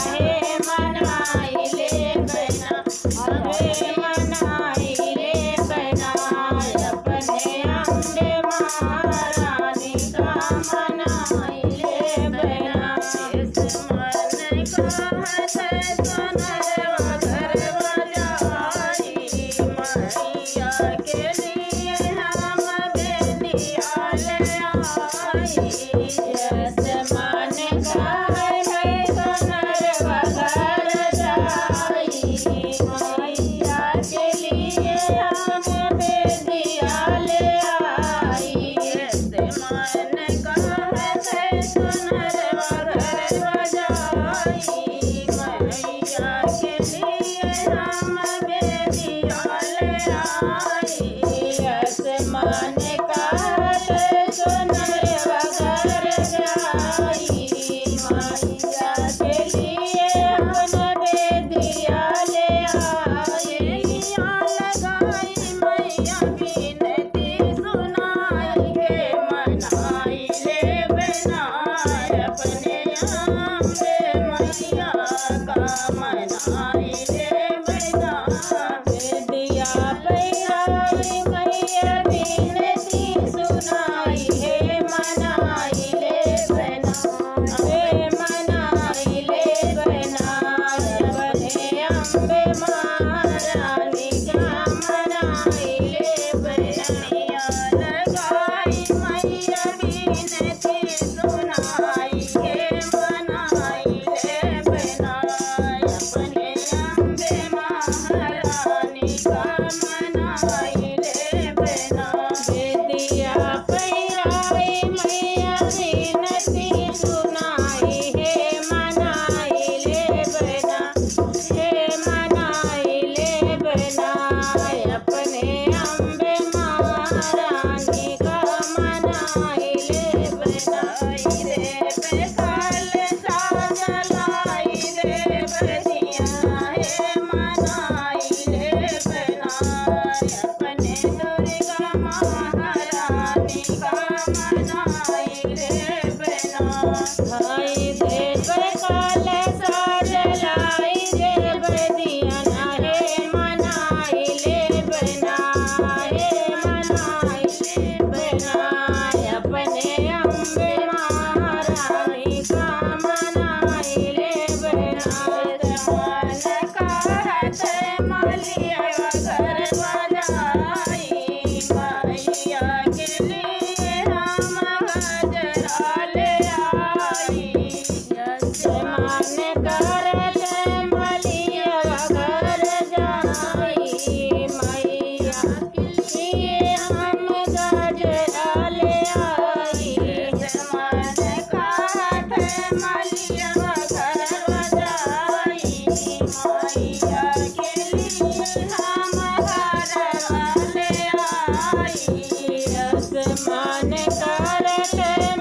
हे मनाई ले बना, हे मनाई ले बना, अपने अम्बे महारानी का मनाई ले बना। इस मन कहत सुनरवा घरवा जाई, मैया के लिए हम बेदिया ले आई। इस मन कहत सुनरवा घर जाई, मैया के लिए हम बेदिया ले आई। इस मन कहत सुनरवा घरवा जाई, मैया के लिए हम बेदिया ले आई। इस मन कहत सुनरवा घर जाई, मैया के लिए हम बेदिया ले आई। लगाई मैया बिनती सुनाई, हे मनाई ले बना, अपने अम्बे मैया का मनाई ले बना। बेदिया पैराई मैया बिनती सुनाई, हे मनाई ले बना, हे मनाई ले बना, अपने अम्बे महारानी का मनाई ले बना। लगाई मैया बिनती सुनाई, हे मनाई ले बना, अपने अम्बे महारानी का मनाई ले बना। बेदिया पैराई मैया बिनती सुनाई, हे मनाई ले बना, हे मनाई ले बना, अपने अम्बे महारानी का मनाई ले बना। रे बेकाल साजलाई रे बदिया, हे मनाई ले बना, अपने दुर्गा महारानी का मनाई ले बना। हाय रे बेकाल साजलाई रे बदिया, हे मनाई ले बना, हे मनाई ले बना, अपने अम्बे महारानी का मनाई ले बना। मन कहत मलिया घरवा जाई, मैया के लिए हम गजरा ले आई। यस मन कहत मलिया घर जाई, मैया के लिए हम गजरा ले आई। यस मन कहत मलिया घरवा जाई, मैया के लिए हम गजरा ले आई। यस मन कहत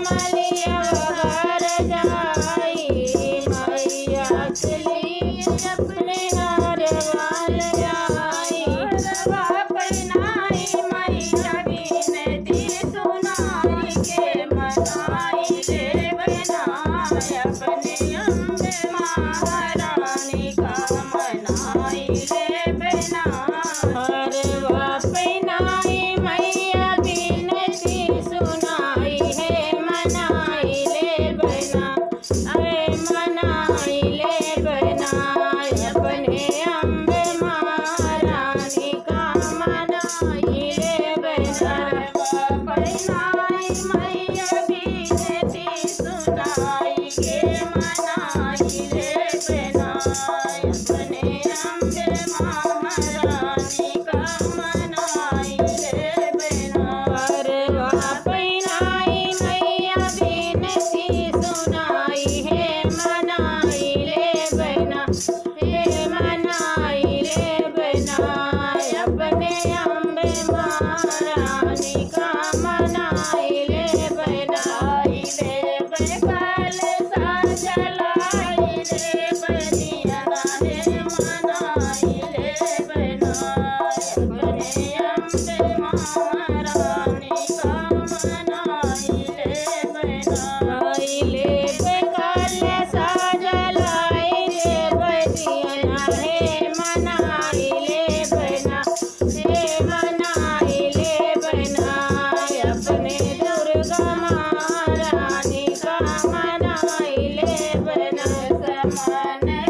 मलिया घर जाई, मैया के लिए अपने हरवा ले आई। हरवा पहनाई मैया बिनती सुनाई, के मनाई ले बना, अपने अम्बे महारानी का मनाई ले बना। हरवा पहनाई मैया बिनती सुनाई, हे मनाई ले बना, हे मनाई ले बना, अपने अम्बे महारानी का मनाई ले बना। पहनाई मैया बिनती सुनाई, के मनाई ले बना।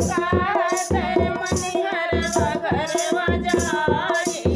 कहते मनिहरवा घरवा जाई